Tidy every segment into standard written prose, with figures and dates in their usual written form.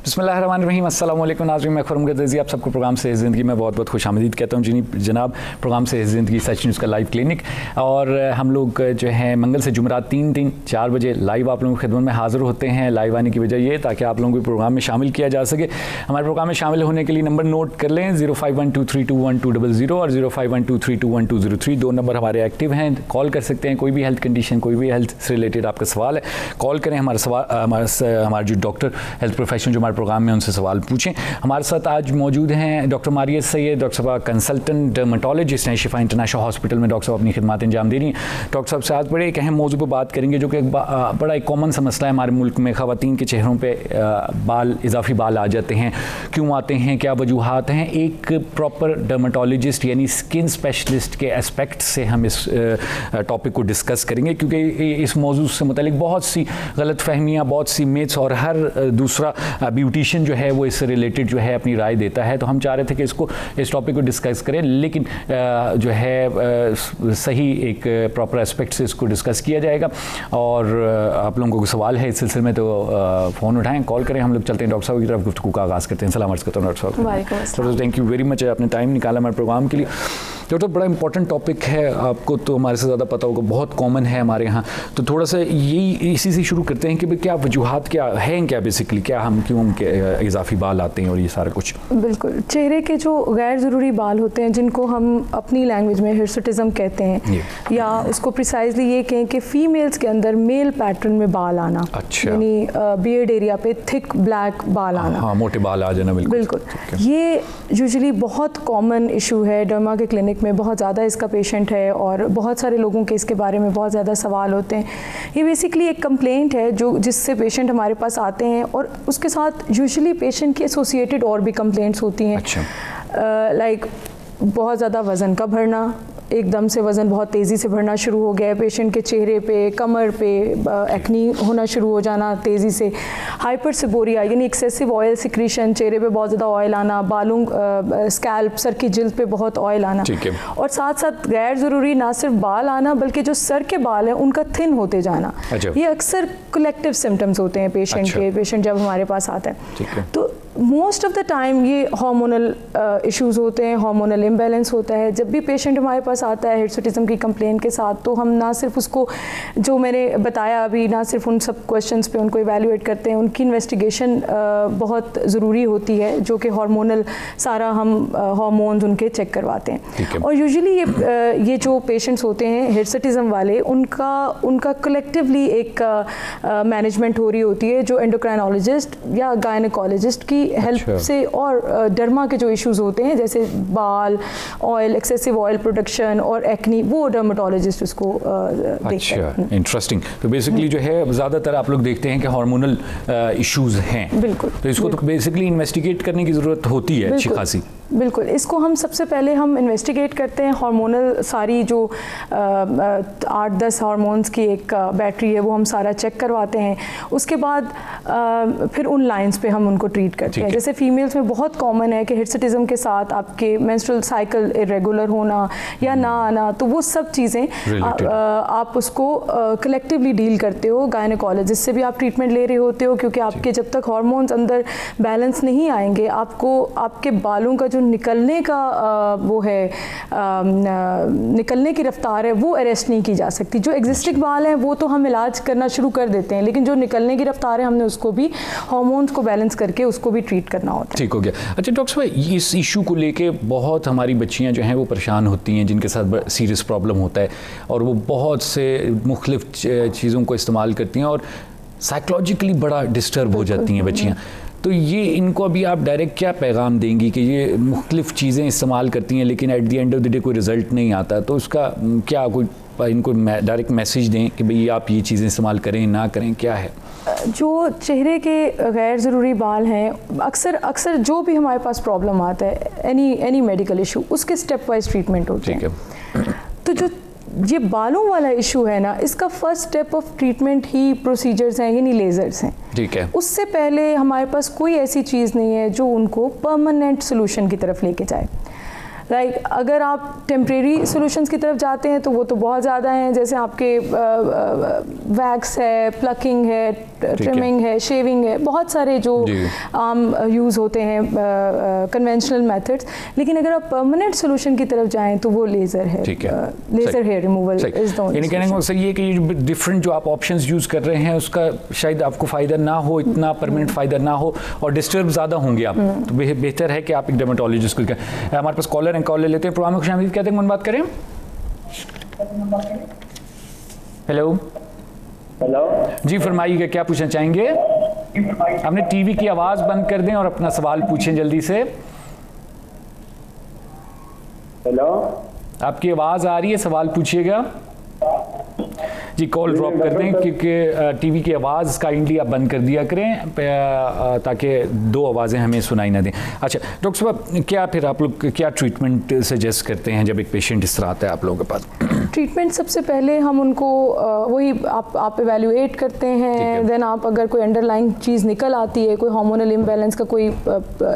बिस्मिल्लाहिर्रहमानिर्रहीम, अस्सलाम वालेकुम नाज़रीन, मैं खुर्रम गर्दैज़ी आप सबको प्रोग्राम से ज़िंदगी में बहुत बहुत खुशामदीद कहता हूँ। जनाब, प्रोग्राम से ज़िंदगी सच न्यूज़ का लाइव क्लिनिक, और हम लोग जो है मंगल से जुमरात 3-4 बजे लाइव आप लोगों की खिदमत में हाज़िर होते हैं। लाइव आने की वजह ये ताकि आप लोगों को प्रोग्राम में शामिल किया जा सके। हमारे प्रोग्राम में शामिल होने के लिए नंबर नोट कर लें, 0512321200 और 0512321203। 2 नंबर हमारे एक्टिव हैं, कॉल कर सकते हैं। कोई भी हेल्थ कंडीशन, कोई भी हेल्थ से रिलेटेड आपका सवाल है, कॉल करें। हमारे जो डॉक्टर हेल्थ प्रोफेशनल जो हमारे प्रोग्राम में, उनसे सवाल पूछें। हमारे साथ आज मौजूद हैं डॉक्टर मारिया सैयद, डॉक्टर साहब कंसल्टेंट डर्मेटोलॉजिस्ट हैं, शिफा इंटरनेशनल हॉस्पिटल में डॉक्टर साहब अपनी खिदमत अंजाम दे रही हैं। डॉक्टर साहब से आज बड़े एक अहम मौजू पर बात करेंगे जो कि बड़ा एक कॉमन सा मसला है हमारे मुल्क में। ख़वातीन के चेहरों पर बाल, इजाफी बाल आ जाते हैं, क्यों आते हैं, क्या वजूहात हैं। एक प्रॉपर डर्मेटोलॉजिस्ट यानी स्किन स्पेशलिस्ट के एस्पेक्ट से हम इस टॉपिक को डिस्कस करेंगे, क्योंकि इस मौजू से मुतालिक बहुत सी गलत फहमियाँ, बहुत सी मिथ्स, और हर दूसरा ब्यूटिशियन जो है वो इससे रिलेटेड जो है अपनी राय देता है। तो हम चाह रहे थे कि इस टॉपिक को डिस्कस करें, लेकिन जो है सही एक प्रॉपर एस्पेक्ट से इसको डिस्कस किया जाएगा। और आप लोगों को सवाल है इस सिलसिले में तो फ़ोन उठाएं, कॉल करें। हम लोग चलते हैं डॉक्टर साहब की तरफ, गुफ्तगू का आगाज़ करते हैं। सलाम अर्ज़ करता हूँ डॉक्टर साहब। वालेकुम अस्सलाम। थैंक यू वेरी मच, आपने टाइम निकाला हमारे प्रोग्राम के लिए। डॉक्टर, बड़ा इंपॉर्टेंट टॉपिक है, आपको तो हमारे से ज़्यादा पता होगा, बहुत कॉमन है हमारे यहाँ। तो थोड़ा सा यही इसी से शुरू करते हैं कि क्या वजूहात क्या हैं, क्या बेसिकली क्या हम क्यों इजाफी बाल आते हैं और ये सारा कुछ। बिल्कुल, चेहरे के जो गैर ज़रूरी बाल होते हैं, जिनको हम अपनी लैंग्वेज में हिर्सुटिज्म कहते हैं, या उसको प्रिसाइजली ये कहें कि फ़ीमेल्स के अंदर मेल पैटर्न में बाल आना। अच्छा। यानी बियर्ड एरिया पे थिक ब्लैक बाल आना। हाँ, मोटे बाल आ जाना। बिल्कुल, ये यूजुअली बहुत कॉमन इशू है डर्मा के क्लिनिक में। बहुत ज़्यादा इसका पेशेंट है और बहुत सारे लोगों के इसके बारे में बहुत ज़्यादा सवाल होते हैं। ये बेसिकली एक कंप्लेंट है जिससे पेशेंट हमारे पास आते हैं, और उसके साथ यूजुअली पेशेंट की एसोसिएटेड और भी कंप्लेंट्स होती हैं। अच्छा। लाइक बहुत ज़्यादा वज़न का बढ़ना, एकदम से वज़न बहुत तेज़ी से बढ़ना शुरू हो गया है पेशेंट के चेहरे पे, कमर पे एक्नी होना शुरू हो जाना तेज़ी से, हाइपरसिबोरिया यानी एक्सेसिव ऑयल सिक्रीशन, चेहरे पे बहुत ज़्यादा ऑयल आना, बालों स्कैल्प, सर की जिल्द पे बहुत ऑयल आना, और साथ साथ गैर ज़रूरी ना सिर्फ बाल आना बल्कि जो सर के बाल हैं उनका थिन होते जाना। ये अक्सर कलेक्टिव सिम्टम्स होते हैं पेशेंट के, पेशेंट जब हमारे पास आता है। तो मोस्ट ऑफ द टाइम ये हार्मोनल इश्यूज़ होते हैं, हार्मोनल इम्बैलेंस होता है। जब भी पेशेंट हमारे पास आता है हिर्सुटिज्म की कंप्लेंट के साथ, तो हम ना सिर्फ उसको, जो मैंने बताया अभी, ना सिर्फ उन सब क्वेश्चंस पे उनको इवैल्यूएट करते हैं, उनकी इन्वेस्टिगेशन बहुत ज़रूरी होती है, जो कि हार्मोनल सारा हम हार्मोन्स उनके चेक करवाते हैं। और यूजुअली ये जो पेशेंट्स होते हैं हिर्सुटिज्म वाले, उनका कलेक्टिवली एक मैनेजमेंट हो रही होती है, जो एंडोक्राइनोलॉजिस्ट या गायनेकोलॉजिस्ट की हेल्प से, और डर्मा के जो इश्यूज होते हैं जैसे बाल, ऑयल, एक्सेसिव ऑयल प्रोडक्शन और एक्नी, वो डर्मेटोलॉजिस्ट उसको देखते हैं। अच्छा, इंटरेस्टिंग। तो बेसिकली जो है ज़्यादातर आप लोग देखते हैं कि हार्मोनल इश्यूज हैं। बिल्कुल। तो इसको तो बेसिकली इन्वेस्टिगेट करने की ज़रूरत होती है अच्छी खासी। बिल्कुल, इसको हम सबसे पहले हम इन्वेस्टिगेट करते हैं। हार्मोनल सारी जो 8-10 हार्मोन्स की एक बैटरी है, वो हम सारा चेक करवाते हैं। उसके बाद फिर उन लाइंस पे हम उनको ट्रीट करते हैं। जैसे फीमेल्स में बहुत कॉमन है कि हिर्सुटिज्म के साथ आपके मेंस्ट्रुअल साइकिल इरेगुलर होना या ना आना, तो वो सब चीज़ें आप उसको कलेक्टिवली डील करते हो। गायनेकोलॉजिस्ट से भी आप ट्रीटमेंट ले रहे होते हो, क्योंकि आपके जब तक हार्मोन्स अंदर बैलेंस नहीं आएंगे, आपको आपके बालों का जो निकलने का वो है, निकलने की रफ्तार है, वो अरेस्ट नहीं की जा सकती। जो एग्जिस्टिंग बाल हैं वो तो हम इलाज करना शुरू कर देते हैं, लेकिन जो निकलने की रफ्तार है, हमने उसको भी हार्मोन्स को बैलेंस करके उसको भी ट्रीट करना होता है। ठीक हो गया। अच्छा डॉक्टर साहब, इस इशू को लेके बहुत हमारी बच्चियां जो हैं वो परेशान होती हैं, जिनके साथ सीरियस प्रॉब्लम होता है, और वो बहुत से मुख्तलिफ चीज़ों को इस्तेमाल करती हैं और साइकोलॉजिकली बड़ा डिस्टर्ब हो जाती हैं बच्चियाँ। तो ये इनको अभी आप डायरेक्ट क्या पैगाम देंगी कि ये मुख्तलिफ चीज़ें इस्तेमाल करती हैं लेकिन at the end of the day कोई रिज़ल्ट नहीं आता, तो उसका क्या कोई इनको डायरेक्ट मैसेज दें कि भाई आप ये चीज़ें इस्तेमाल करें ना करें, क्या है? जो चेहरे के गैर ज़रूरी बाल हैं, अक्सर जो भी हमारे पास प्रॉब्लम आता है, एनी मेडिकल इशू, उसके स्टेप वाइज ट्रीटमेंट होते हैं। तो जो ये बालों वाला इशू है ना, इसका first step of treatment he procedures हैं, यानी लेज़र्स हैं। ठीक है। उससे पहले हमारे पास कोई ऐसी चीज़ नहीं है जो उनको परमानेंट सोल्यूशन की तरफ लेके जाए। लाइक अगर आप टेम्प्रेरी सॉल्यूशंस की तरफ जाते हैं तो वो तो बहुत ज़्यादा हैं, जैसे आपके वैक्स है, प्लकिंग है, ट्रिमिंग है, शेविंग है, बहुत सारे जो आम यूज़ होते हैं कन्वेंशनल मेथड्स। लेकिन अगर आप परमानेंट सोल्यूशन की तरफ जाएं तो वो लेज़र है, laser hair removal is the only. कहने का सही है कि डिफरेंट जो आप ऑप्शंस यूज़ कर रहे हैं उसका शायद आपको फ़ायदा ना हो, इतना परमानेंट फ़ायदा ना हो और डिस्टर्ब ज़्यादा होंगे आप, तो बेहतर है कि आप एक डर्मेटोलॉजिस्ट को हमारे पास कॉलर हैं, कॉल ले लेते हैं। प्रोग्राम में खुशामदीद कहते हैं, कौन बात करें? हेलो हेलो जी, फरमाइएगा क्या पूछना चाहेंगे? अपने टीवी की आवाज़ बंद कर दें और अपना सवाल पूछें जल्दी से। हेलो, आपकी आवाज़ आ रही है, सवाल पूछिएगा जी। कॉल ड्रॉप कर दें क्योंकि टीवी की आवाज़ काइंडली आप बंद कर दिया करें ताकि दो आवाज़ें हमें सुनाई ना दें। अच्छा डॉक्टर साहब, क्या फिर आप लोग क्या ट्रीटमेंट सजेस्ट करते हैं जब एक पेशेंट इस तरह आता है आप लोगों के पास? ट्रीटमेंट सबसे पहले हम उनको वही आप एवेल्युएट करते हैं, देन आप अगर कोई अंडरलाइंग चीज़ निकल आती है, कोई हार्मोनल इम्बैलेंस का कोई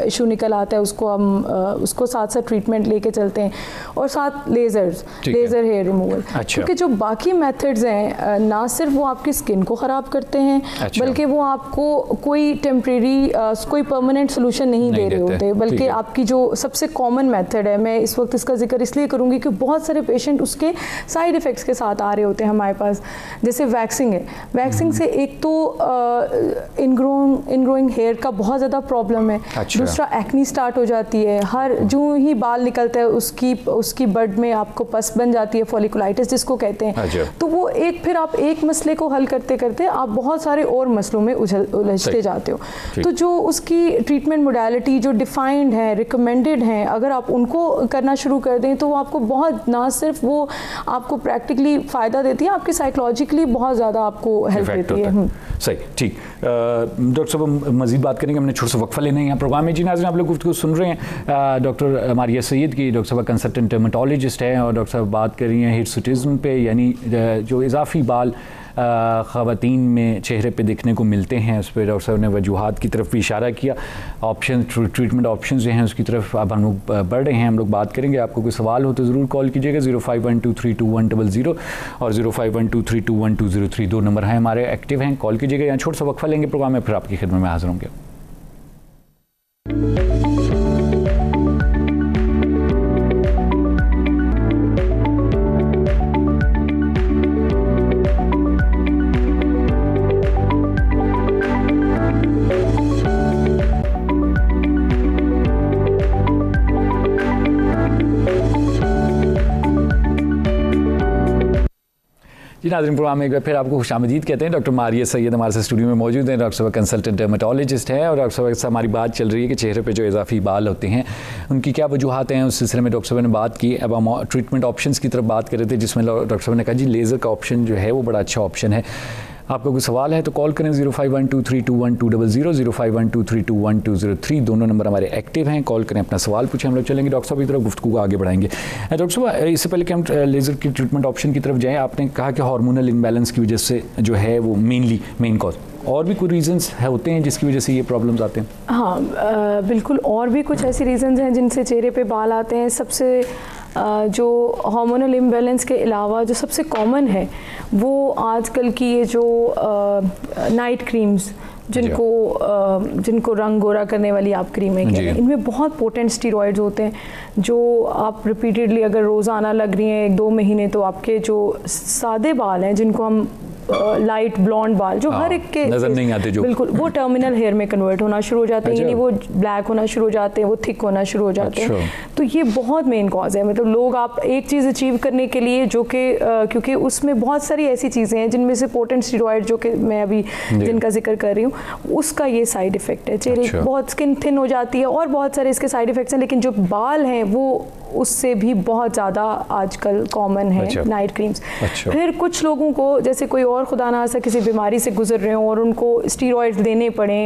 इशू निकल आता है, उसको हम उसको साथ साथ ट्रीटमेंट लेके चलते हैं और साथ लेज़र हेयर रिमूवल। क्योंकि जो बाकी मेथड्स हैं ना सिर्फ वो आपकी स्किन को ख़राब करते हैं, बल्कि वो आपको कोई टेम्प्रेरी कोई परमानेंट सोल्यूशन नहीं दे रहे होते, बल्कि आपकी जो सबसे कॉमन मेथड है, मैं इस वक्त इसका जिक्र इसलिए करूँगी कि बहुत सारे पेशेंट उसके साइड इफ़ेक्ट्स के साथ आ रहे होते हैं हमारे पास। जैसे वैक्सिंग है, वैक्सिंग से एक तो इनग्रोइंग हेयर का बहुत ज़्यादा प्रॉब्लम है, दूसरा एक्नी स्टार्ट हो जाती है, हर जो ही बाल निकलता है उसकी बड में आपको पस बन जाती है, फॉलिकुलाइटिस जिसको कहते हैं। तो वो फिर आप एक मसले को हल करते करते आप बहुत सारे और मसलों में उलझते जाते हो। तो जो उसकी ट्रीटमेंट मोडालिटी जो डिफाइंड है, रिकमेंडेड हैं, अगर आप उनको करना शुरू कर दें तो वो आपको बहुत, ना सिर्फ वो आपको प्रैक्टिकली फ़ायदा देती है, आपकी साइकोलॉजिकली बहुत ज़्यादा आपको हेल्प देती है। सही, ठीक। डॉक्टर साहब मज़ीद बात करेंगे, हमने छोटा सा वक्फा लेना है यहाँ प्रोग्राम में। जी नाज़रीन, आप लोग गुफ्तगू सुन रहे हैं डॉक्टर मारिया सैयद की। डॉक्टर साहब कंसल्टेंट डर्मेटोलॉजिस्ट हैं और डॉक्टर साहब बात कर रही हैं हिर्सुटिज़म पे, यानी जो इजाफी बाल ख़वातीन में चेहरे पे देखने को मिलते हैं, उस पर डॉक्टर साहब ने वजूहात की तरफ भी इशारा किया। ऑप्शन, ट्रीटमेंट ऑप्शन जो हैं उसकी तरफ अब हम लोग बढ़ रहे हैं, हम लोग बात करेंगे। आपको कोई सवाल हो तो ज़रूर कॉल कीजिएगा 0512321000 और 0512321203 दो नंबर हैं हमारे एक्टिव हैं, कॉल कीजिएगा। यहाँ छोटा सा वक्फा लेंगे प्रोग्राम में, फिर आपकी खिदमत में हाज़िर होंगे। जी नाज़रीन, प्रोग्राम में एक बार फिर आपको खुशामदीद कहते हैं। डॉक्टर मारिया सैयद हमारे साथ स्टूडियो में मौजूद हैं। डॉक्टर साहब कंसल्टेंट डर्मेटोलॉजिस्ट हैं और डॉक्टर साहब से हमारी बात चल रही है कि चेहरे पे जो इजाफी बाल होते हैं उनकी क्या वजूहात हैं। उस सिलसिले में डॉक्टर साहब ने बात की। अब हम ट्रीटमेंट ऑप्शंस की तरफ बात कर रहे थे, जिसमें डॉक्टर साहब ने कहा जी लेज़र का ऑप्शन जो है वो बड़ा अच्छा ऑप्शन है। आपका कोई सवाल है तो कॉल करें 0512321200, 0512321203 दोनों नंबर हमारे एक्टिव हैं। कॉल करें, अपना सवाल पूछें, हम लोग चलेंगे डॉक्टर साहब की तरफ, गुफ्तगू को आगे बढ़ाएंगे। डॉक्टर साहब, इससे पहले कि हम लेज़र की ट्रीटमेंट ऑप्शन की तरफ जाएँ, आपने कहा कि हार्मोनल इम्बैलेंस की वजह से जो है वो मेन कॉज, और भी कोई रीजंस होते हैं जिसकी वजह से ये प्रॉब्लम्स आते हैं? हाँ बिल्कुल, और भी कुछ ऐसी रीजंस हैं जिनसे चेहरे पे बाल आते हैं। सबसे जो हार्मोनल इम्बैलेंस के अलावा जो सबसे कॉमन है वो आजकल की ये जो नाइट क्रीम्स जिनको रंग गोरा करने वाली आप क्रीमें कहते हैं, इनमें बहुत पोटेंट स्टीरॉइड्स होते हैं जो आप रिपीटेडली अगर रोज़ाना लग रही हैं 1-2 महीने, तो आपके जो सादे बाल हैं जिनको हम लाइट ब्लॉन्ड बाल जो हर एक के नजर नहीं आते, जो बिल्कुल वो टर्मिनल हेयर में कन्वर्ट होना शुरू हो जाते हैं, यानी वो ब्लैक होना शुरू हो जाते हैं, वो थिक होना शुरू हो जाते हैं। तो ये बहुत मेन कॉज है। मतलब लोग आप एक चीज़ अचीव करने के लिए जो कि क्योंकि उसमें बहुत सारी ऐसी चीज़ें हैं जिनमें से पोटेंट स्टीरॉइड जो कि मैं अभी जिनका जिक्र कर रही हूँ, उसका ये साइड इफेक्ट है। चेहरे बहुत स्किन थिन हो जाती है और बहुत सारे इसके साइड इफेक्ट्स हैं, लेकिन जो बाल हैं वो उससे भी बहुत ज़्यादा आजकल कॉमन है नाइट क्रीम्स। फिर कुछ लोगों को जैसे कोई और खुदा ना खास्ता किसी बीमारी से गुजर रहे हों और उनको स्टीरॉइड्स देने पड़े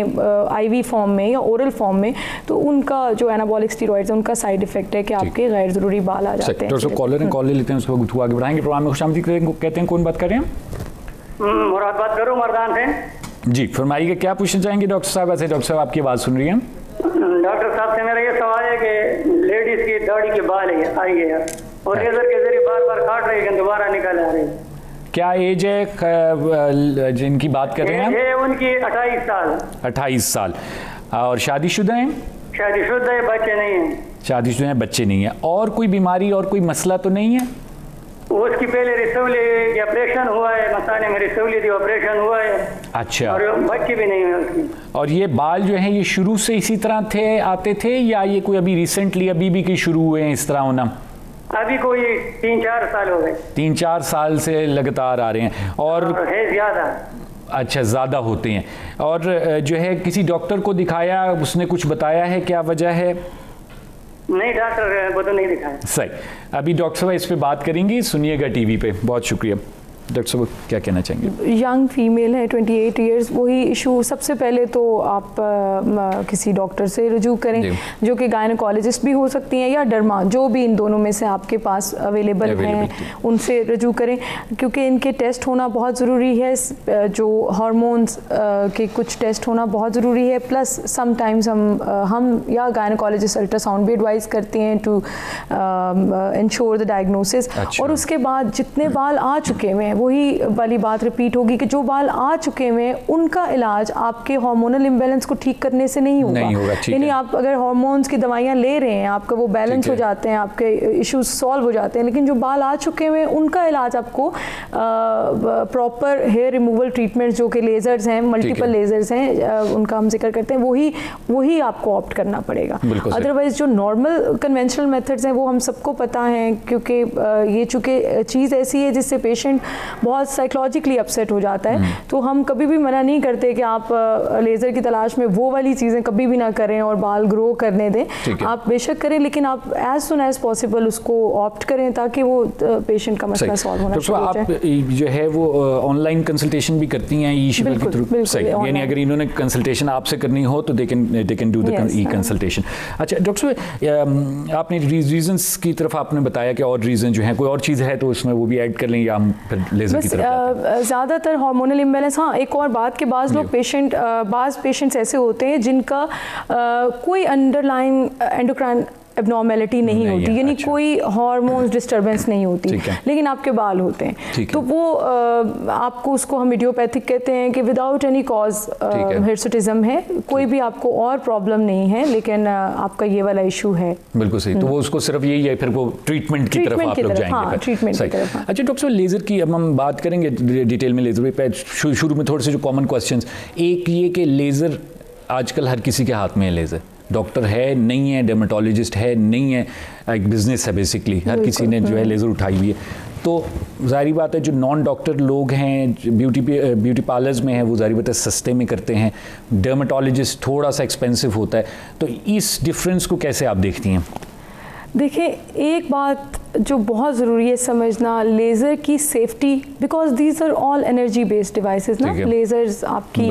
आईवी फॉर्म में या ओरल फॉर्म में, तो उनका जो एनाबॉलिक स्टीरॉइड्स है उनका साइड इफेक्ट है कि आपके गैर ज़रूरी बाल आ जाते हैं। तो कॉलर हैं, कॉल ले लेते हैं, उस पर आगे बढ़ाएंगे। प्रोग्राम में खुशामदीद कहते हैं, कौन बात कर रहे हैं? मुराद बात करूँ मर्दान से। जी फरमाइए, क्या पूछना चाहेंगे डॉक्टर साहब? ऐसे डॉक्टर साहब आपकी आवाज़ सुन रही हैं। डॉक्टर साहब से मेरा ये सवाल है कि लेडीज़ की उनकी दाढ़ी के बाल है आई है और लेजर के जरिए बार बार काट रहे हैं, दोबारा निकाल आ रहे हैं। क्या एज है जिनकी बात कर रहे हैं? ये उनकी 28 साल। 28 साल। और शादीशुदा हैं? शादीशुदा है, बच्चे नहीं हैं। शादीशुदा हैं, बच्चे नहीं हैं। और कोई बीमारी और कोई मसला तो नहीं है? उसकी पहले रिसवली की ऑपरेशन हुआ है, मसाने में रिसवली थी, ऑपरेशन हुआ है। अच्छा। और बच्चे भी नहीं है उसकी। और ये बाल जो हैं ये शुरू से इसी तरह आते थे या ये कोई अभी रिसेंटली अभी की शुरू हुए हैं इस तरह होना? अभी कोई 3-4 साल हो गए। 3-4 साल से लगातार आ रहे हैं और है ज्यादा। अच्छा, ज़्यादा होते हैं। और जो है किसी डॉक्टर को दिखाया, उसने कुछ बताया है क्या वजह है? नहीं, डॉक्टर को तो नहीं दिखाया। सही। अभी डॉक्टर साहब इस पे बात करेंगी, सुनिएगा टीवी पे। बहुत शुक्रिया। डॉक्टर साहब क्या कहना चाहेंगे? यंग फीमेल है 28 इयर्स, वही इशू। सबसे पहले तो आप किसी डॉक्टर से रुजू करें जो कि गायनोकोलॉजिस्ट भी हो सकती हैं या डर्मा, जो भी इन दोनों में से आपके पास अवेलेबल हैं उनसे रुजू करें, क्योंकि इनके टेस्ट होना बहुत ज़रूरी है। जो हार्मोन्स के कुछ टेस्ट होना बहुत ज़रूरी है। प्लस समटाइम्स हम या गायनोकोलॉजिस्ट अल्ट्रासाउंड भी एडवाइस करते हैं टू इंश्योर द डायग्नोसिस। और उसके बाद जितने बाल आ चुके हैं, वही वाली बात रिपीट होगी कि जो बाल आ चुके हैं उनका इलाज आपके हार्मोनल इम्बैलेंस को ठीक करने से नहीं होगा। यानी आप अगर हार्मोन्स की दवाइयां ले रहे हैं, आपका वो बैलेंस हो जाते हैं, आपके इश्यूज सॉल्व हो जाते हैं, लेकिन जो बाल आ चुके हैं उनका इलाज आपको प्रॉपर हेयर रिमूवल ट्रीटमेंट जो कि लेजर्स हैं, मल्टीपल लेजर्स हैं, उनका हम जिक्र करते हैं, वही आपको ऑप्ट करना पड़ेगा। अदरवाइज जो नॉर्मल कन्वेंशनल मेथड्स हैं वो हम सबको पता है, क्योंकि ये चूँकि चीज़ ऐसी है जिससे पेशेंट बहुत साइकोलॉजिकली अपसेट हो जाता है। तो हम कभी भी मना नहीं करते कि आप लेज़र की तलाश में वो वाली चीज़ें कभी भी ना करें और बाल ग्रो करने दें। आप बेशक करें, लेकिन आप एज सुन एज पॉसिबल उसको ऑप्ट करें ताकि वो पेशेंट का मसला सॉल्व होना शुरू हो जाए। आप जो है वो ऑनलाइन कंसल्टेशन भी करती हैं ई शिविर के थ्रू? सही। यानी अगर इन्होंने कंसल्टेशन आपसे करनी हो तो they can do the e consultation. अच्छा डॉक्टर साहब, आपने रीजंस की तरफ आपने बताया कि और रीज़न जो है कोई और चीज़ है तो उसमें वो भी ऐड कर लें या हम फिर लेज़र की तरफ? ज़्यादातर हार्मोनल इम्बैलेंस। हाँ, एक और बात के बाज़ लोग बाज़ पेशेंट्स ऐसे होते हैं जिनका कोई अंडरलाइन एंडोक्राइन एबनॉर्मेलिटी नहीं होती, यानी कोई हार्मोन्स डिस्टर्बेंस नहीं होती, लेकिन आपके बाल होते हैं, तो वो आपको उसको हम इडियोपैथिक कहते हैं कि विदाउट एनी कॉज हिर्सुटिज्म है, कोई भी आपको और प्रॉब्लम नहीं है, लेकिन आपका ये वाला इशू है। बिल्कुल सही। तो वो उसको सिर्फ यही है, फिर वो ट्रीटमेंट की तरफ आप लोग जाएंगे। ट्रीटमेंट की तरफ। अच्छा डॉक्टर साहब, लेज़र की अब हम बात करेंगे डिटेल में। लेज़र पे शुरू में थोड़े से जो कॉमन क्वेश्चंस, एक ये कि लेज़र आजकल हर किसी के हाथ में है। लेज़र डॉक्टर है नहीं है, डर्मेटोलॉजिस्ट है नहीं है, एक बिज़नेस है बेसिकली, हर किसी ने जो है लेज़र उठाई हुई है। तो ज़ाहिर बात है जो नॉन डॉक्टर लोग हैं, ब्यूटी पार्लर्स में हैं, वो ज़ाहिर बात है सस्ते में करते हैं, डर्मेटोलॉजिस्ट थोड़ा सा एक्सपेंसिव होता है। तो इस डिफरेंस को कैसे आप देखती हैं? देखिए, एक बात जो बहुत ज़रूरी है समझना, लेज़र की safety, because these are all energy based devices ना, लेज़र्स आपकी,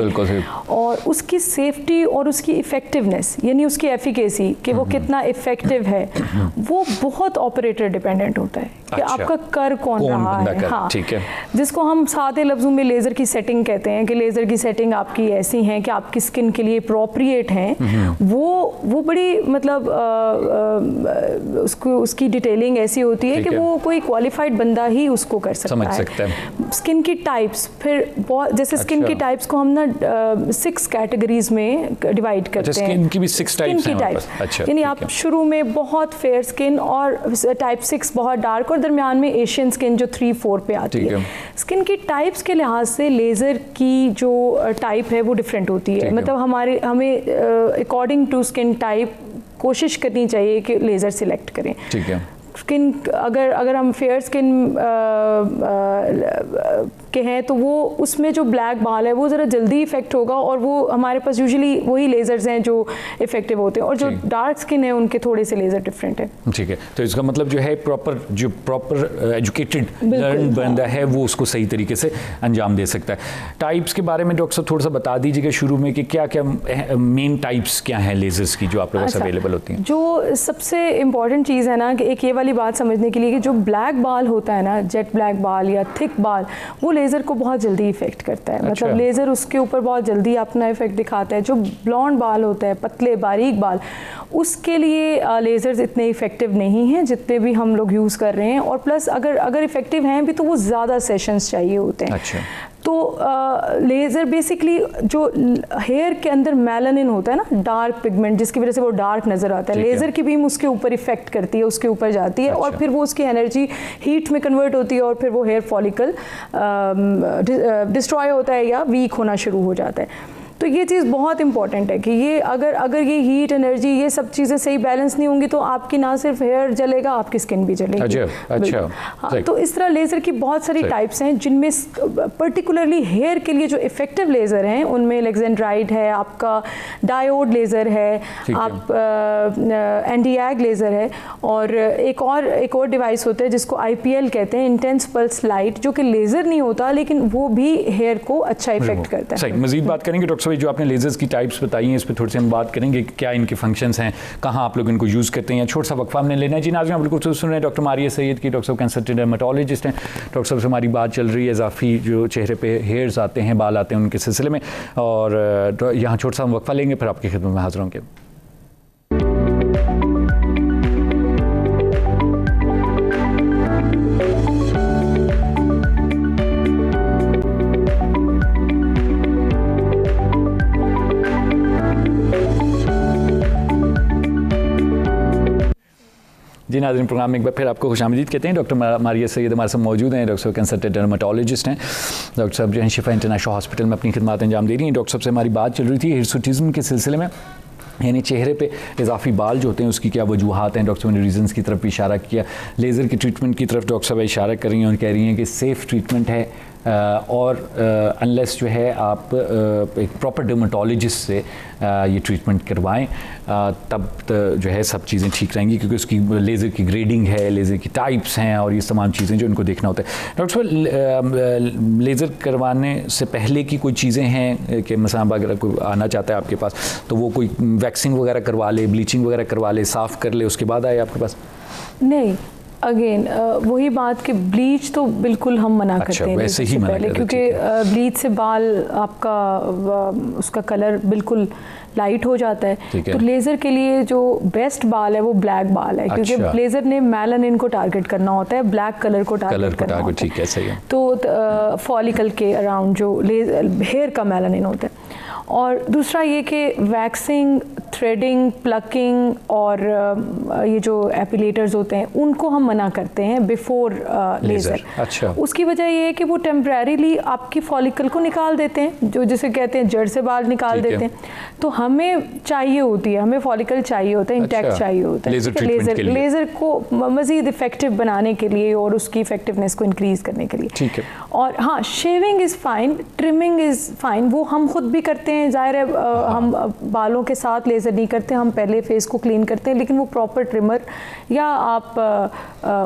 और उसकी सेफ्टी और उसकी इफ़ेक्टिवनेस यानी उसकी एफिकेसी कि वो कितना इफ़ेक्टिव है, वो बहुत ऑपरेटर डिपेंडेंट होता है कि आपका कर कौन रहा है। हाँ, जिसको हम सादे लफ्ज़ों में लेज़र की सेटिंग कहते हैं कि लेज़र की सेटिंग आपकी ऐसी है कि आपकी स्किन के लिए अप्रोप्रिएट हैं, वो बड़ी मतलब उसकी डिटेलिंग ऐसी होती है कि वो कोई क्वालिफाइड बंदा ही उसको कर सकता है। स्किन की टाइप्स, फिर बहुत जैसे स्किन की टाइप्स को हम ना 6 कैटेगरीज में डिवाइड करते हैं। स्किन की भी 6 टाइप्स हैं। यानी आप शुरू में बहुत फेयर स्किन और टाइप 6 बहुत डार्क, और दरमियान में एशियन स्किन जो 3-4 पे आती है। स्किन की टाइप्स के लिहाज से लेज़र की जो टाइप है वो डिफरेंट होती है। मतलब हमें अकॉर्डिंग टू स्किन टाइप कोशिश करनी चाहिए कि लेज़र सिलेक्ट करें। ठीक है। स्किन अगर हम फेयर स्किन के हैं तो वो उसमें जो ब्लैक बाल है वो ज़रा जल्दी इफेक्ट होगा, और वो हमारे पास यूजुअली वही लेज़र्स हैं जो इफेक्टिव होते हैं, और जो डार्क स्किन है उनके थोड़े से लेज़र डिफरेंट है। ठीक है। तो इसका मतलब जो है प्रॉपर एजुकेटेड लर्न बंदा है वो उसको सही तरीके से अंजाम दे सकता है। टाइप्स के बारे में डॉक्टर साहब थोड़ा सा बता दीजिएगा शुरू में कि क्या क्या मेन टाइप्स क्या हैं लेज़र्स की जो आपके पास अवेलेबल होती हैं? जो सबसे इम्पॉर्टेंट चीज़ है ना कि एक ये वाली बात समझने के लिए कि जो ब्लैक बाल होता है ना, जेट ब्लैक बाल या थिक बाल, वो लेज़र लेज़र को बहुत जल्दी इफ़ेक्ट करता है। मतलब लेज़र उसके ऊपर बहुत जल्दी अपना इफ़ेक्ट दिखाता है। जो ब्लॉन्ड बाल होता है, पतले बारीक बाल, उसके लिए लेज़र्स इतने इफ़ेक्टिव नहीं हैं जितने भी हम लोग यूज़ कर रहे हैं। और प्लस अगर इफ़ेक्टिव हैं भी तो वो ज़्यादा सेशंस चाहिए होते हैं। अच्छा। तो लेज़र बेसिकली जो हेयर के अंदर मेलानिन होता है ना, डार्क पिगमेंट, जिसकी वजह से वो डार्क नज़र आता है, लेज़र की बीम उसके ऊपर इफेक्ट करती है, उसके ऊपर जाती है। और फिर वो उसकी एनर्जी हीट में कन्वर्ट होती है और फिर वो हेयर फॉलिकल डिस्ट्रॉय होता है या वीक होना शुरू हो जाता है। तो ये चीज़ बहुत इंपॉर्टेंट है कि ये अगर ये हीट, एनर्जी, ये सब चीज़ें सही बैलेंस नहीं होंगी तो आपकी ना सिर्फ हेयर जलेगा, आपकी स्किन भी जलेगी। अच्छा। हाँ, तो इस तरह लेज़र की बहुत सारी टाइप्स हैं, जिनमें पर्टिकुलरली हेयर के लिए जो इफ़ेक्टिव लेज़र हैं उनमें लेक्सेंड्राइड है, आपका डायोड लेज़र है, आप एनडीएग लेज़र है, और एक और डिवाइस होता है जिसको IPL कहते हैं, इंटेंस पल्स लाइट, जो कि लेज़र नहीं होता लेकिन वो भी हेयर को अच्छा इफेक्ट करता है। सही, मजीद बात करेंगे डॉक्टर साहब। जो आपने लेज़र्स की टाइप्स बताई हैं इस पर थोड़ी सी हम बात करेंगे, क्या इनके फंक्शंस हैं, कहाँ आप लोग इनको यूज़ करते हैं। या छोटा सा वक्फा हमने लेना है। जी नाज़रीन, आप बिल्कुल सुन रहे हैं डॉक्टर मारिया सैयद की। डॉक्टर साहब कंसल्टेंट डर्मेटोलॉजिस्ट हैं। डॉक्टर साहब से हमारी बात चल रही है इजाफी जो चेहरे पे हेयर्स आते हैं, बाल आते हैं, उनके सिलसिले में। और यहाँ छोटा सा हम वक्फा लेंगे, फिर आपकी खिदमत में हाजिर होंगे। जी नाज़रीन, प्रोग्राम में एक बार फिर आपको खुशामदीद कहते हैं। डॉक्टर मारिया सैयद हमारे साथ मौजूद हैं। डॉक्टर साहब कंसल्टेंट डर्मेटोलॉजिस्ट हैं। डॉक्टर साहब जो हैं शिफा इंटरनेशनल हॉस्पिटल में अपनी खिदमत अंजाम दे रही हैं। डॉक्टर साहब से हमारी बात चल रही थी हिर्सुटिज़म के सिलसिले में, यानी चेहरे पे इजाफी बाल जो होते हैं उसकी क्या वजूहात हैं। डॉक्टर साहब ने रीज़न्स की तरफ भी इशारा किया, लेज़र की ट्रीटमेंट की तरफ डॉक्टर साहब इशारा कर रही हैं और कह रही हैं कि सेफ़ ट्रीटमेंट है, और अनलेस जो है आप एक प्रॉपर डर्मेटोलॉजिस्ट से ये ट्रीटमेंट करवाएं, तब जो है सब चीज़ें ठीक रहेंगी, क्योंकि उसकी लेज़र की ग्रेडिंग है, लेज़र की टाइप्स हैं और ये तमाम चीज़ें जो इनको देखना होता है। डॉक्टर साहब, लेज़र करवाने से पहले की कोई चीज़ें हैं कि मसलन अगर कोई आना चाहता है आपके पास तो वो कोई वैक्सिंग वगैरह करवा ले, ब्लीचिंग वगैरह करवा ले, साफ़ कर ले, उसके बाद आए आपके पास? नहीं, अगेन वही बात कि ब्लीच तो बिल्कुल हम मना करते हैं वैसे ही पहले, क्योंकि ब्लीच से बाल आपका उसका कलर बिल्कुल लाइट हो जाता है। तो लेज़र के लिए जो बेस्ट बाल है वो ब्लैक बाल है, क्योंकि लेज़र ने मेलानिन को टारगेट करना होता है, ब्लैक कलर को टारगेट करना होता है। ठीक है, सही है। तो फॉलिकल के अराउंड जो हेयर का मेलानिन होता है। और दूसरा ये कि वैक्सिंग, थ्रेडिंग, प्लकिंग और ये जो एपिलेटर्स होते हैं उनको हम मना करते हैं बिफोर लेज़र। अच्छा। उसकी वजह ये है कि वो टेम्परेरीली आपकी फॉलिकल को निकाल देते हैं, जो जिसे कहते हैं जड़ से बाल निकाल देते हैं। तो हमें चाहिए होती है, हमें फॉलिकल चाहिए होता है, इंटैक्ट चाहिए होता है लेज़र को मज़ीद इफेक्टिव बनाने के लिए और उसकी इफेक्टिवनेस को इंक्रीज़ करने के लिए। ठीक है। और हाँ, shaving is fine, trimming is fine, वो हम खुद भी करते हैं। ज़ाहिर है हम बालों के साथ लेज़र नहीं करते, हम पहले फेस को क्लीन करते हैं, लेकिन वो प्रॉपर ट्रिमर या आप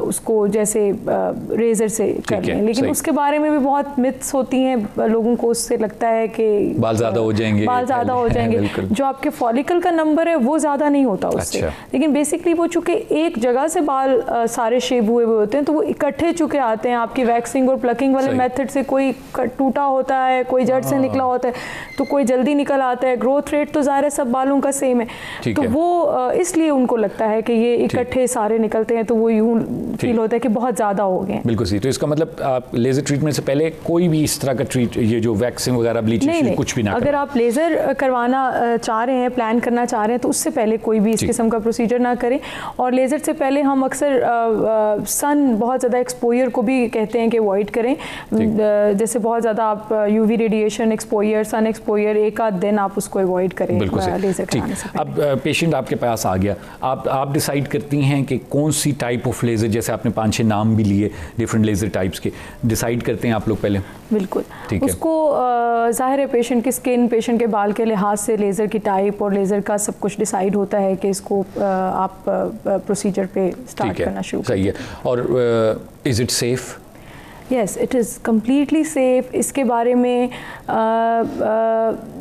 उसको जैसे रेज़र से कर लें। लेकिन उसके बारे में भी बहुत मिथ्स होती हैं, लोगों को उससे लगता है कि बाल ज़्यादा हो जाएंगे, जो आपके फॉलिकल का नंबर है वो ज़्यादा नहीं होता उससे। लेकिन बेसिकली वो चूँकि एक जगह से बाल सारे शेप हुए होते हैं, तो वो इकट्ठे चुके आते हैं। आपकी वैक्सिंग और प्लकिंग वाले मेथड से कोई टूटा होता है, कोई जड़ से निकला होता है, तो कोई जल्दी निकल आता है। ग्रोथ रेट तो ज़ाहिर है सब बालों का सेम है, तो वो इसलिए उनको लगता है कि ये इकट्ठे सारे निकलते हैं, तो वो यूं फील होता है कि बहुत ज़्यादा हो गए। बिल्कुल सही। तो इसका मतलब आप लेज़र ट्रीटमेंट से पहले कोई भी इस तरह का ये जो वैक्सिंग वगैरह, ब्लीचिंग, कुछ भी ना करें। अगर आप लेज़र करवाना चाह रहे हैं, प्लान करना चाह रहे हैं, तो उससे पहले कोई भी इस किस्म का प्रोसीजर ना करें। और लेज़र से पहले हम अक्सर सन, बहुत ज़्यादा एक्सपोजर को भी कहते हैं कि अवॉइड करें। जैसे बहुत ज़्यादा आप UV radiation exposure, sun exposure, एक आध दिन आप उसको अवॉइड करें लेज़र कराने से पहले। अब पेशेंट आपके पास आ गया, आप डिसाइड करती हैं कि कौन सी टाइप ऑफ लेज़र, जैसे आपने 5-6 नाम भी लिए डिफरेंट लेज़र टाइप्स के, डिसाइड करते हैं आप लोग पहले? बिल्कुल। उसको ज़ाहिर है पेशेंट की स्किन, पेशेंट के बाल के लिहाज से लेज़र की टाइप और लेज़र का सब कुछ डिसाइड होता है कि इसको आप प्रोसीजर पे स्टार्ट करना शुरू करें। सही है। और is it safe? Yes, it is completely safe. इसके बारे में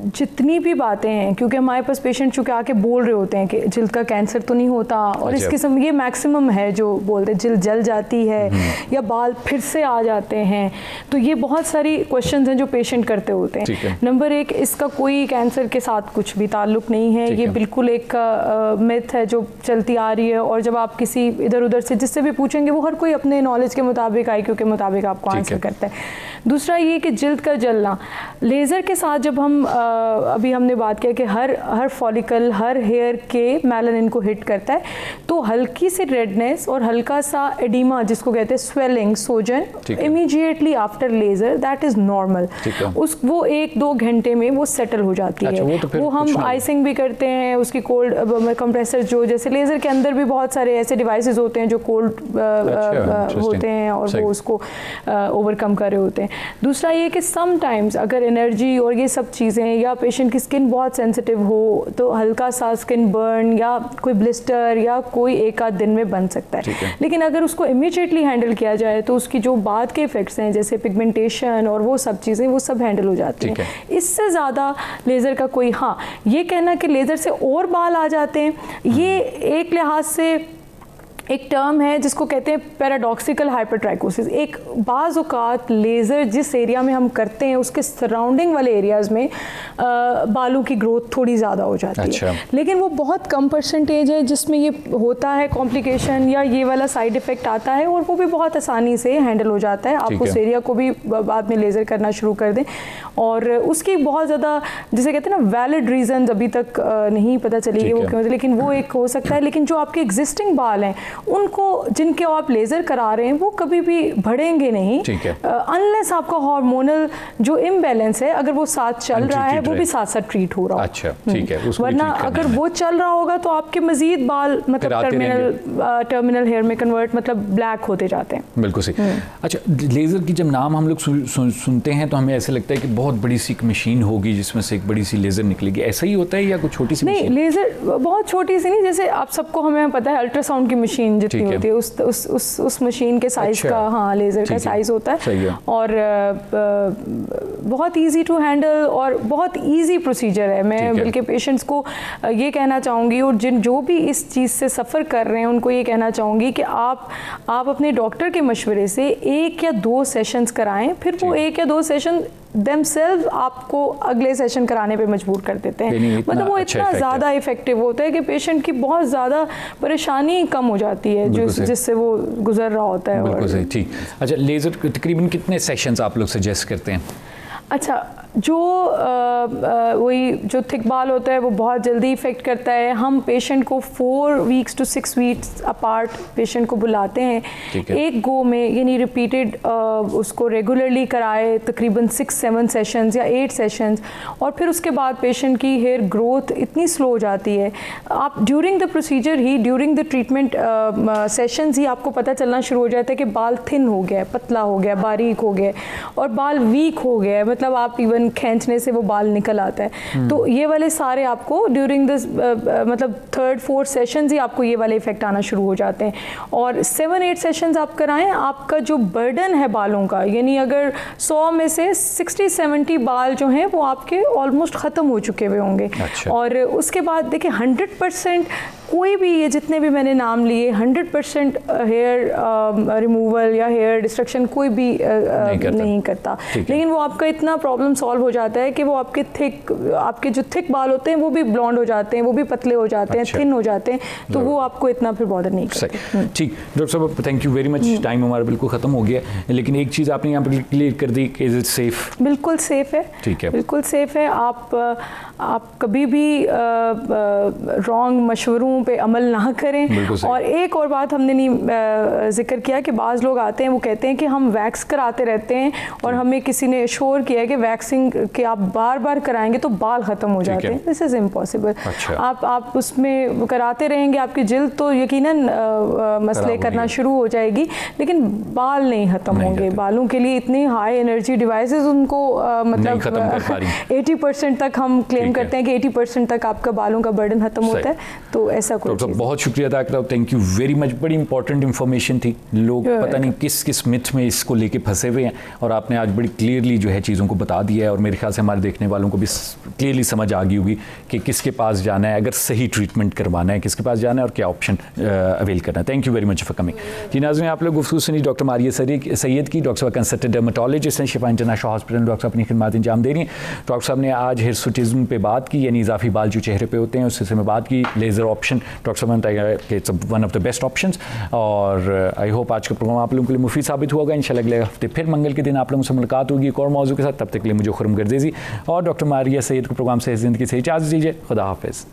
जितनी भी बातें हैं, क्योंकि हमारे पास पेशेंट चूँकि आके बोल रहे होते हैं कि जल्द का कैंसर तो नहीं होता, और इस किस्म ये मैक्सिमम है जो बोलते हैं जल्द जल जाती है या बाल फिर से आ जाते हैं, तो ये बहुत सारी क्वेश्चंस हैं जो पेशेंट करते होते हैं। नंबर 1, इसका कोई कैंसर के साथ कुछ भी ताल्लुक नहीं है, ये बिल्कुल एक मिथ है जो चलती आ रही है, और जब आप किसी इधर उधर से जिससे भी पूछेंगे वो हर कोई अपने नॉलेज के मुताबिक IQ के मुताबिक आपको आंसर करता है। दूसरा ये कि जल्द का जलना, लेज़र के साथ जब हम अभी हमने बात किया कि हर फॉलिकल, हर हेयर के मेलानिन को हिट करता है, तो हल्की सी रेडनेस और हल्का सा एडिमा जिसको कहते हैं स्वेलिंग, सोजन, immediately after laser, that is normal. वो 1-2 घंटे में वो सेटल हो जाती है। वो हम आइसिंग भी करते हैं, उसकी कोल्ड कंप्रेसर जो जैसे लेज़र के अंदर भी बहुत सारे ऐसे डिवाइसेस होते हैं जो कोल्ड होते हैं और वो उसको ओवरकम कर रहे होते हैं। दूसरा ये कि समटाइम्स अगर एनर्जी और ये सब चीज़ें या पेशेंट की स्किन बहुत सेंसिटिव हो तो हल्का सा स्किन बर्न या कोई ब्लिस्टर या कोई 1-8 दिन में बन सकता है। लेकिन अगर उसको इमीडिएटली हैंडल किया जाए तो उसकी जो बाद के इफेक्ट्स हैं जैसे पिगमेंटेशन और वो सब चीज़ें वो सब हैंडल हो जाती हैं। इससे ज़्यादा लेज़र का कोई, हाँ ये कहना कि लेज़र से और बाल आ जाते हैं, ये एक लिहाज से एक टर्म है जिसको कहते हैं पैराडॉक्सिकल हाइपरट्राइकोसिस। एक बाज़ औक़ात लेज़र जिस एरिया में हम करते हैं उसके सराउंडिंग वाले एरियाज़ में बालों की ग्रोथ थोड़ी ज़्यादा हो जाती है, लेकिन वो बहुत कम परसेंटेज है जिसमें ये होता है कॉम्प्लिकेशन या ये वाला साइड इफ़ेक्ट आता है, और वो भी बहुत आसानी से हैंडल हो जाता है। आप उस एरिया को भी बाद में लेज़र करना शुरू कर दें, और उसकी बहुत ज़्यादा जिसे कहते हैं ना वैलिड रीज़न अभी तक नहीं पता चली है वो क्यों, लेकिन वो एक हो सकता है। लेकिन जो आपके एग्जिस्टिंग बाल हैं उनको जिनके आप लेज़र करा रहे हैं वो कभी भी बढ़ेंगे नहीं, अनलेस आपका हार्मोनल जो इम्बैलेंस है अगर वो साथ चल रहा है, वो भी साथ साथ ट्रीट हो रहा हो। वरना अगर वो चल रहा होगा तो आपके मजीद बाल मतलब टर्मिनल हेयर में कन्वर्ट मतलब ब्लैक होते जाते हैं। बिल्कुल सही। अच्छा, लेज़र की जब नाम हम लोग सुनते हैं तो हमें ऐसे लगता है कि बहुत बड़ी सी एक मशीन होगी जिसमें से एक बड़ी सी लेज़र निकलेगी, ऐसा ही होता है या कुछ छोटी सी मशीन? नहीं, लेज़र बहुत छोटी सी नहीं, जैसे आप सबको हमें पता है अल्ट्रासाउंड की मशीन जितनी होती है उस मशीन के साइज का, हाँ लेज़र का साइज होता है, और बहुत इजी टू हैंडल और बहुत इजी प्रोसीजर है। मैं बल्कि पेशेंट्स को ये कहना चाहूँगी और जो भी इस चीज़ से सफ़र कर रहे हैं उनको ये कहना चाहूँगी कि आप अपने डॉक्टर के मशवरे से 1 या 2 सेशंस कराएं, फिर वो 1 या 2 सेशन themselves आपको अगले सेशन कराने पे मजबूर कर देते हैं। मतलब वो इतना ज़्यादा इफेक्टिव होता है कि पेशेंट की बहुत ज़्यादा परेशानी कम हो जाती है जिससे वो गुजर रहा होता है। बिल्कुल सही, ठीक। अच्छा, लेज़र तकरीबन कितने सेशंस आप लोग सजेस्ट करते हैं? अच्छा, जो वही जो थिक बाल होता है वो बहुत जल्दी इफ़ेक्ट करता है। हम पेशेंट को 4 weeks to 6 weeks apart patient को बुलाते हैं, एक गो में, यानी रिपीटेड उसको रेगुलरली कराए, तकरीबन 6-7 सेशंस या 8 सेशंस, और फिर उसके बाद पेशेंट की हेयर ग्रोथ इतनी स्लो हो जाती है, आप ड्यूरिंग द प्रोसीजर ही, ड्यूरिंग द ट्रीटमेंट सेशंस ही आपको पता चलना शुरू हो जाता है कि बाल थिन हो गया, पतला हो गया, बारीक हो गया, और बाल वीक हो गया, मतलब आप इवन खींचने से वो बाल निकल आता है। तो ये वाले सारे आपको ड्यूरिंग दिस मतलब 3rd-4th सेशंस ही आपको ये वाले इफेक्ट आना शुरू हो जाते हैं। और 7-8 सेशंस आप कराएं, आपका जो बर्डन है बालों का, यानी अगर 100 में से 60-70 बाल जो हैं वो आपके ऑलमोस्ट ख़त्म हो चुके हुए होंगे। और उसके बाद देखिए 100% कोई भी, ये जितने भी मैंने नाम लिए, 100% हेयर रिमूवल या हेयर डिस्ट्रक्शन कोई भी नहीं करता, लेकिन वो आपका इतना प्रॉब्लम सॉल्व हो जाता है कि वो आपके जो थिक बाल होते हैं वो भी ब्लॉन्ड हो जाते हैं, वो भी पतले हो जाते हैं, थिन हो जाते हैं, तो वो आपको इतना फिर बॉदर नहीं करते। ठीक, डॉक्टर साहब thank you very much, time हमारा बिल्कुल ख़त्म हो गया, लेकिन एक चीज़ आपने यहाँ पर क्लियर कर दी कि इज इट सेफ? बिल्कुल सेफ़ है, ठीक है, बिल्कुल सेफ़ है। आप कभी भी रॉन्ग मशवरों पे अमल ना करें। और एक और बात हमने नहीं जिक्र किया कि बाज़ लोग आते हैं वो कहते हैं कि हम वैक्स कराते रहते हैं और हमें किसी ने श्योर किया है कि वैक्सिंग के आप बार बार कराएंगे तो बाल ख़त्म हो जाते हैं। This is impossible. आप उसमें कराते रहेंगे, आपकी जिल्द तो यकीनन मसले करना शुरू हो जाएगी, लेकिन बाल नहीं ख़त्म होंगे। बालों के लिए इतनी हाई एनर्जी डिवाइसेस उनको मतलब 80% तक हम क्लेम करते हैं कि 80% तक आपका बालों का बर्डन खत्म होता है, तो ऐसा कुछ। बहुत शुक्रिया अदा करता हूँ, थैंक यू वेरी मच। बड़ी इंपॉर्टेंट इन्फॉर्मेशन थी, लोग पता नहीं किस मिथ में इसको लेके फंसे हुए हैं और आपने आज बड़ी क्लियरली जो है चीज़ों को बता दिया है। और मेरे ख्याल से हमारे देखने वालों को भी क्लियरली समझ आ गई होगी कि किसके पास जाना है अगर सही ट्रीटमेंट करवाना है, किसके पास जाना है और क्या ऑप्शन अवेल करना है। Thank you very much for coming. जी नाज़रीन, आप लोग गुफ्तगू सुनी डॉक्टर मारिया सैयद की। डॉक्टर साहब कंसल्टेंट डर्मेटोलॉजिस्ट हैं, शिफा इंटरनेशनल हॉस्पिटल। डॉक्टर साहब अपनी खिदमत अंजाम दे रही हैं। डॉक्टर साहब ने आज हिर्सुटिज्म पे बात की, यानी इजाफी बाल जो चेहरे पे होते हैं उस सिलसिले में बात की। लेज़र ऑप्शन डॉक्टर साहब ने बताया कि it's one of the best option. और आई होप आज का प्रोग्राम आप लोगों के लिए मुफीद साबित होगा। इंशाल्लाह अगले हफ्ते फिर मंगल के दिन आप लोगों से मुलाकात होगी एक और मौजू के साथ। तब तक के लिए मुझे खुरम गर्देजी और डॉक्टर मारिया सैयद को प्रोग्राम से ज़िंदगी से इजाज़त दीजिए। खुदा हाफिज़।